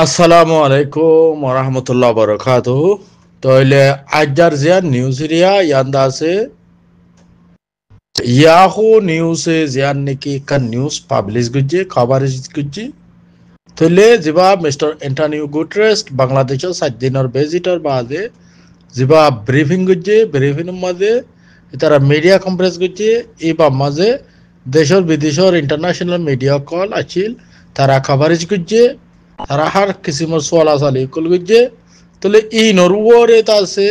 আসসালামু আলাইকুম ওরহমতুল্লাহ বরকাতুহ। তাহলে আজকের যে নিউজ এরিয়া ইয়ান্দা আছে ইয়াহু নিউজে জিয়ান নাকি কান নিউজ পাবলিশ করছে কভারেজ করছে। তাহলে যেবা মিস্টার এন্টনিও গুটেরেস বাংলাদেশের 7 দিনের ভিজিটর বাদে যেবা ব্রিফিং করছে ব্রিফিং মাঝে তারা মিডিয়া কনফারেন্স করছে এবার মাঝে দেশের বিদেশের ইন্টারন্যাশনাল মিডিয়া কল আছিল তারা কভারেজ করছে তারা হার কিসিমর সোয়াল আসালি কল করছে। তাহলে ই নরওয়ারে তাছে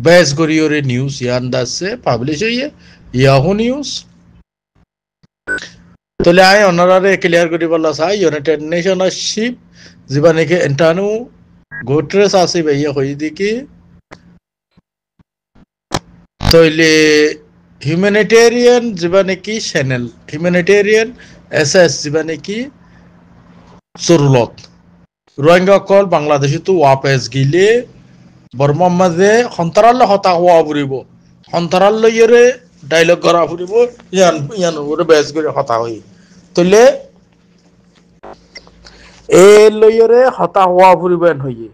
বেস গরিয়রে নিউজ ইয়ান দাসে পাবলিশ হইয়ে ইয়াহু নিউজ। তাহলে আই অনারারে ক্লিয়ার করি বললা চাই ইউনাইটেড নেশনের শিপ যেবা নাকি এন্টানু গোট্রেস আছে ভাইয়া হই দেখি তাহলে হিউম্যানিটেরিয়ান যেবা নাকি চ্যানেল হিউম্যানিটেরিয়ান এসএস যেবা নাকি জরুলত রোহিঙ্গা কল বাংলাদেশে তো ওয়াপেস গিলে বর্মার মাঝে সন্তারাল্য হতা হওয়া ফুরিব সন্তারাল্য ইয়েরে ডাইলগ করা ফুরিব ইয়ান ইয়ান ওরে বেস করে হতা হই তাহলে এ লইরে হতা হওয়া ফুরিবেন হইয়ে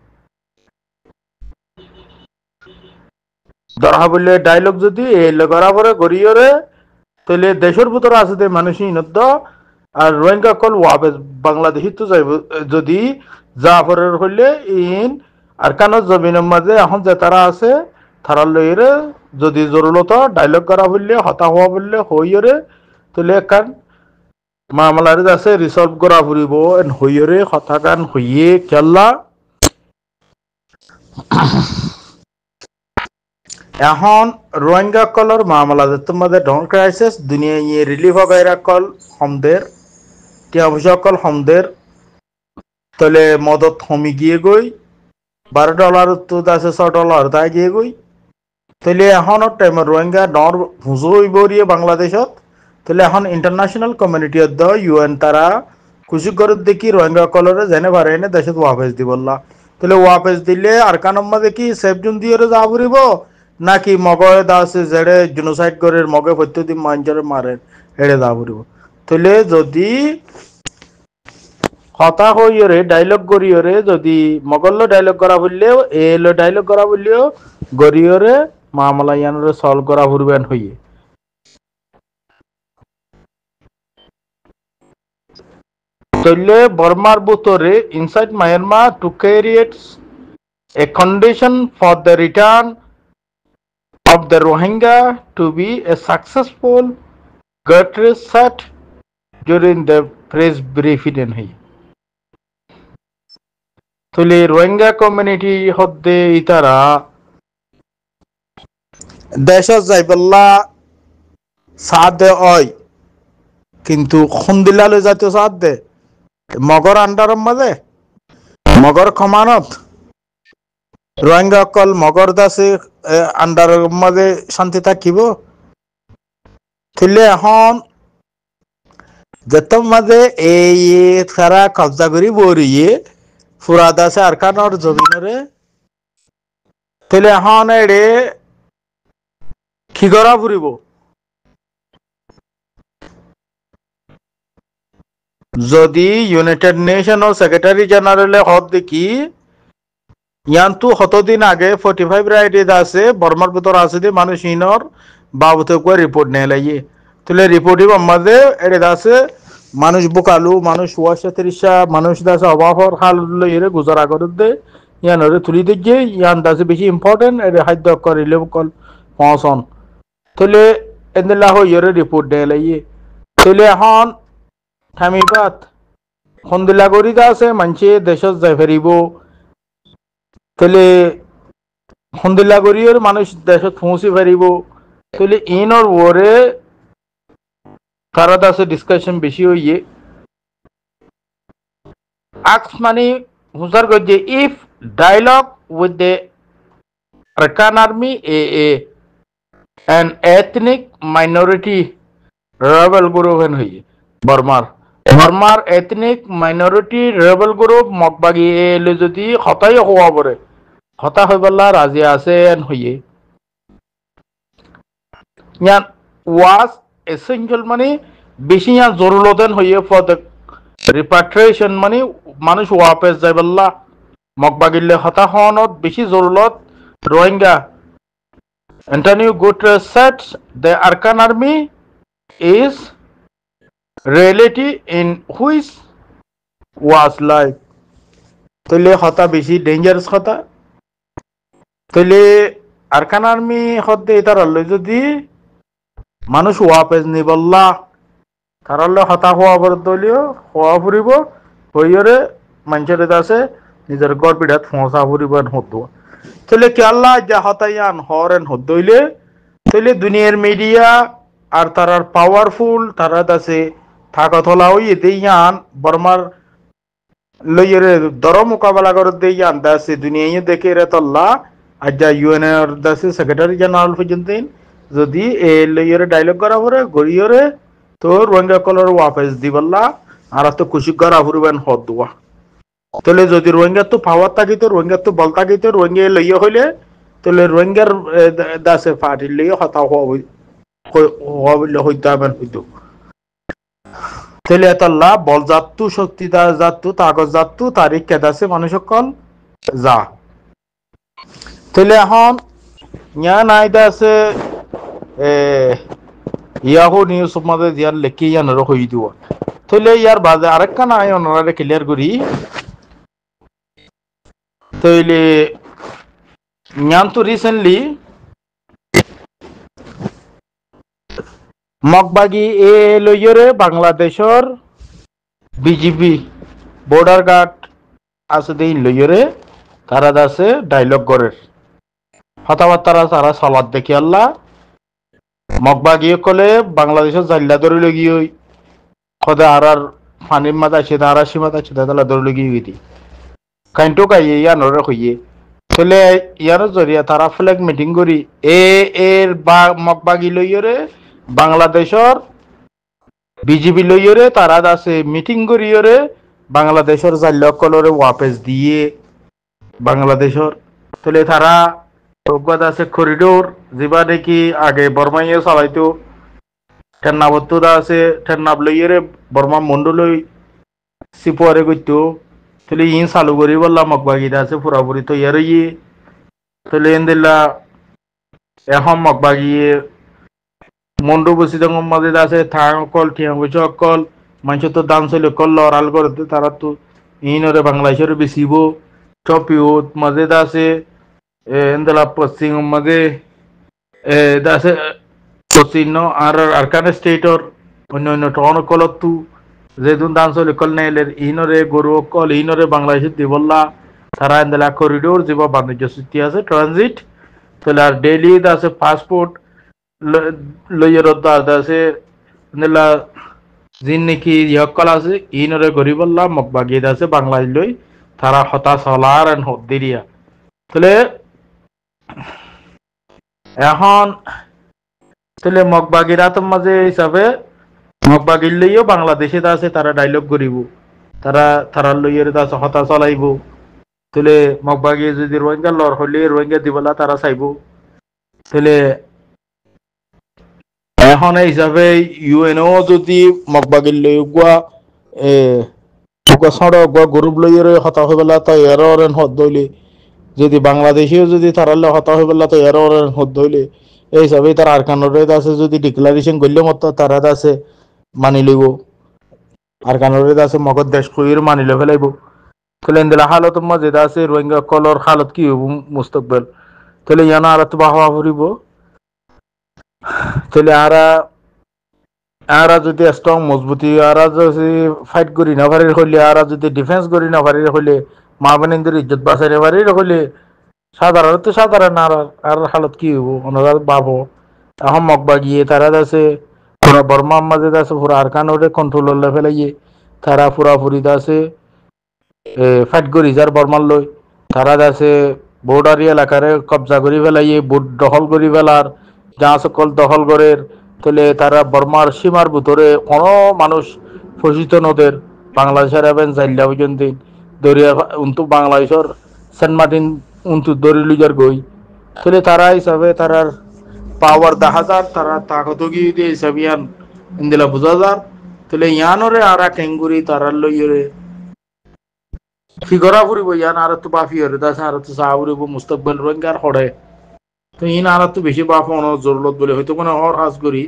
ধরা বললে ডাইলগ যদি এ করা পরে গড়িয়রে তাহলে দেশের ভিতরে আছে যে মানুষই নদ্য আর রোহিঙ্গা কল ওয়াপেস বাংলাদেশি তো যাইব যদি যা পরে হইলে ইন আর কানো জমিনের মাঝে এখন যে তারা আছে তারা লইরে যদি জরুরত ডাইলগ করা বললে হতা হওয়া বললে হইরে তাহলে কান মামলারে আছে রিসলভ করা ফুরিব হইরে হতা কান হইয়ে খেললা এখন রোহিঙ্গা কলর মামলা তোমাদের ডন ক্রাইসিস দুনিয়া ইয়ে রিলিফ গায়রা কল হমদের টিয়া পয়সা কল হমদের তাহলে মদত হমি গিয়ে গই $12 তো আছে $6 তাই গিয়ে গই তাহলে এখন টাইম রোহিঙ্গা ডর হুজো ইবরিয়ে বাংলাদেশত তাহলে এখন ইন্টারন্যাশনাল কমিউনিটি দ ইউএন তারা খুশি করে দেখি রোহিঙ্গা কলরে জেনে পারে এনে দেশত ওয়াপেস দিবল্লা তাহলে ওয়াপেস দিলে আর কানম মাঝে কি সেফ জোন দিয়ে যা ফুরিব নাকি মগয় দাস জেড়ে জেনোসাইড করে মগে প্রত্যেকদিন মাঞ্জরে মারে এড়ে যা ফুরিব তাহলে যদি হতা হইরে ডাইলগ গরিয়রে যদি মগল্ল ডাইলগ করা বললেও এলো ডাইলগ করা বললেও গরিয়রে মামলা ইয়ানরে সলভ করা ফুরবেন হইয়ে তাহলে বর্মার ভিতরে inside Myanmar to creates a condition for the return of the Rohingya to be a successful, Guterres said during the press briefing. তাহলে রোহিঙ্গা কমিউনিটি হদ্দে ইতারা দেশ যাইবল্লা সাথ দে ওই কিন্তু খুন্দিলালে জাতীয় সাথ দে মগর আন্ডার মাঝে মগর কমানত রোহিঙ্গা কল মগর দাসে আন্ডার মাঝে শান্তি থাকিব তাহলে এখন যেত মাঝে এই তারা কবজা করি বরিয়ে ফুরা দাসে আর কানর জমিনরে তাহলে এখন এড়ে কি করা ফুরিব যদি ইউনাইটেড নেশনের সেক্রেটারি জেনারেলে হদ দেখি ইয়ান্তু হতদিন আগে 45 রাইডে আছে বর্মার ভিতর আছে যে মানুষ ইনর বাবুতে করে রিপোর্ট নিয়ে লাগিয়ে তাহলে রিপোর্টই আমাদের এড়ে আছে মানুষ বোকালু মানুষ 30 মানুষ দাসে অভাবর হাল লইরে গুজারা করে দে ইয়ানরে তুলি দিয়ে ইয়ান দাসে বেশি ইম্পর্টেন্ট এড়ে খাদ্য করিলে কল পৌঁছন তাহলে এদিলা হইরে রিপোর্ট নিয়ে লাগিয়ে তাহলে এখন থামিবাত খন্দিলা করি আছে মানুষে দেশত যাই ফেরিব তাহলে খন্দিলা করিয়ে মানুষ দেশত পৌঁছি ফেরিব তাহলে ইনর ওরে তারা আছে ডিসকাশন বেশি হইয়ে আক্স মানে হুসার করছে if dialogue with the Arakan Army an ethnic minority rebel group হইয়ে বর্মার এথনিক মাইনরিটি রেবেল গ্রুপ মগবাগি এলে যদি হতাই হওয়া পরে হতা হইবল্লা রাজি আছে হইয়ে ইয়ান ওয়াজ essential মানে বেশি জরুরতেন হইয়ে for the রিপাট্রিয়েশন মানে মানুষ ওয়াপস যাইবাল্লা মগবাগিল্লে হতা হওয়ানত বেশি জরুরত Rohingya Antonio Guterres said the Arkan army is reality in which was life. তাহলে হতা বেশি ডেঞ্জারাস হতা তাহলে আরকান আর্মি হতে এটার যদি মানুষ ওয়াপেজ নিবল্লা তারলে হতা হওয়া দলীয় হওয়া ফুরিব হইরে মানুষের আছে নিজের গড় পিঠাত ফসা ফুরিব হতো তাহলে কি আল্লাহ যা হতাইয়ান হরেন হইলে তাহলে দুনিয়ার মিডিয়া আর তারার পাওয়ারফুল তারা আছে থাকা থলা হই এতে ইয়ান বর্মার লইরে দর মোকাবেলা করে দিয়ে ইয়ান দাসে দুনিয়া দেখে রে তল্লা আজ যা ইউএন এর দাসে সেক্রেটারি জেনারেল পর্যন্ত যদি এ লইরে ডায়লগ করা পরে গড়িয়রে তো রোহিঙ্গা কলর ওয়াপস দিবল্লা আর তো খুশি করা ফুরবেন হদ দুয়া তাহলে যদি রোহিঙ্গা তো পাওয়ার থাকিত রোহিঙ্গা তো বল থাকিত রোহিঙ্গা লইয়া হইলে তাহলে রোহিঙ্গার দাসে পার্টি লইয়া হতা হইতে হবেন হইতো তাহলে এতল্লা বল যাত্তু শক্তি যাত্তু তাগজ যাত্তু তারিখ কেদাসে মানুষ সকল যা তাহলে এখন ইয়া নাইদা আছে ইয়াহু নিউজ মধ্যে দিয়ার লেখি ইয়ানোর হই দিব তাহলে ইয়ার বাদে আরেকটা নাই ওনারা ক্লিয়ার করি তাহলে ইয়ান তো রিসেন্টলি মগবাগি এ লইয়রে বাংলাদেশের বিজিবি বর্ডার গার্ড আছে দেই লইয়রে তারা আছে ডায়লগ করে কথাবার্তা তারা সালাদ দেখি আল্লাহ মগবাগি কলে বাংলাদেশের জাল্লা ধরে লগিয়ে খদে আর পানির মাথা আছে তারা সীমাত আছে তাহলে ধরে লগিয়ে গেছি কাইন্টো কাইয়ে ইয়ানোর হইয়ে চলে ইয়ানোর জরিয়া তারা ফ্ল্যাগ মিটিং করি এর মগবাগি লইয়রে বাংলাদেশের বিজিবি লইয়রে তারা আছে মিটিং করিয়রে বাংলাদেশের জাল্লা কলরে ওয়াপস দিয়ে বাংলাদেশের তাহলে তারা অজ্ঞতা আছে করিডোর যেবা দেখি আগে বর্মাইয়ে চালাইতো ঠেন্নাবত্ত আছে ঠেন্নাব লইয়রে বর্মা মন্ডলই সিপুয়ারে করতো তাহলে ইন চালু করি বললাম মগবাগিটা আছে পুরাপুরি তো ইয়ার ইয়ে তাহলে এন দিল্লা এখন মগবাগিয়ে মন্ডু বসি দঙ্গম মাঝে আছে থাং অকল ঠিয়া বসে অকল মানুষ তো দান চলে কল লড়াল করতে তারা তো ইনরে বাংলাদেশের বেশিব চপিউত মাঝে আছে এন্দলা পশ্চিম মাঝে আছে পশ্চিম আর আরকান স্টেটর অন্য অন্য টন কলতু যেদিন দান চলে কল নাইলের ইনরে গরু অকল ইনরে বাংলাদেশের দিবল্লা তারা এন্দলা করিডোর যেবা বাণিজ্য চুক্তি আছে ট্রানজিট তাহলে আর ডেইলি আছে পাসপোর্ট লইয়ের আছে নেলা জিন নাকি ইয়কল আছে ইনরে গরিবল্লা মগবাগিদ আছে বাংলাদেশ লই তারা হতা চলার এন্ড হদ্দিরিয়া তাহলে এখন তাহলে মগবাগিরাতের মাঝে হিসাবে মগবাগির লইও বাংলাদেশে আছে তারা ডায়লগ করিব তারা লইয়ের আছে হতা চলাইব তাহলে মগবাগি যদি রোহিঙ্গা লড় হলে রোহিঙ্গা দিবলা তারা চাইব তাহলে এখন হিসাবে ইউএনও যদি মগবাগির লই গুয়া সড়ক বা গ্রুপ লইয়ের হতা হয়ে পেলা তো এর হদ দইলে যদি বাংলাদেশেও যদি তারা হতা হয়ে পেলা তো এর হদ দইলে এই হিসাবে তার আরকানোর আছে যদি ডিক্লারেশন করলে মতো তারা আছে মানি লইব আরকানোর আছে মগর দেশ কইর মানি লে ফেলাইব তাহলে দিলা হালত মাঝে আছে রোহিঙ্গা কলর হালত কি হইব মুস্তকবেল তাহলে ইয়ানা আর তো বাহবা ফুরিব তাহলে আরা যদি স্ট্রং মজবুতি আরা যদি ফাইট করি না পারি হইলে আরা যদি ডিফেন্স করি না পারি হইলে মা বোনদের ইজ্জত বাঁচাইতে পারি হইলে সাধারণ আর হালত কি হইব ওনারা ভাবো এখন মগবাগিয়ে তারা আছে পুরা বর্মার মাঝে আছে পুরা আরকানোরে কন্ট্রোল ফেলাইয়ে তারা পুরাপুরি আছে ফাইট করি যার বর্মার লই তারা আছে বর্ডারি এলাকারে কবজা করি ফেলাইয়ে বুট দখল করি ফেলার যা সকল দখল করে তাহলে তারা বর্মার সীমার ভিতরে কোনো মানুষ ফসিত নদের বাংলাদেশের এবং জাইল্লা পর্যন্ত দরিয়া উন্তু বাংলাদেশের সেন্ট মার্টিন উন্তু দরি লুজার গই তাহলে তারা হিসাবে তারার পাওয়ার দেখা যার তারা তাকত গিয়ে দিয়ে হিসাবে ইন্দিলা বোঝা যার তাহলে ইয়ানরে আর কেঙ্গুরি তারার লইরে ফিগরা ফুরিব ইয়ান আর তো বাফি হরে দাস আর তো সাহাবুরিব মুস্তাকবিল রোহিঙ্গার হড়ে তো ইন আর তো বেশি বাপ অন জরুরত বলে হয়তো কোনো হর হাজ করি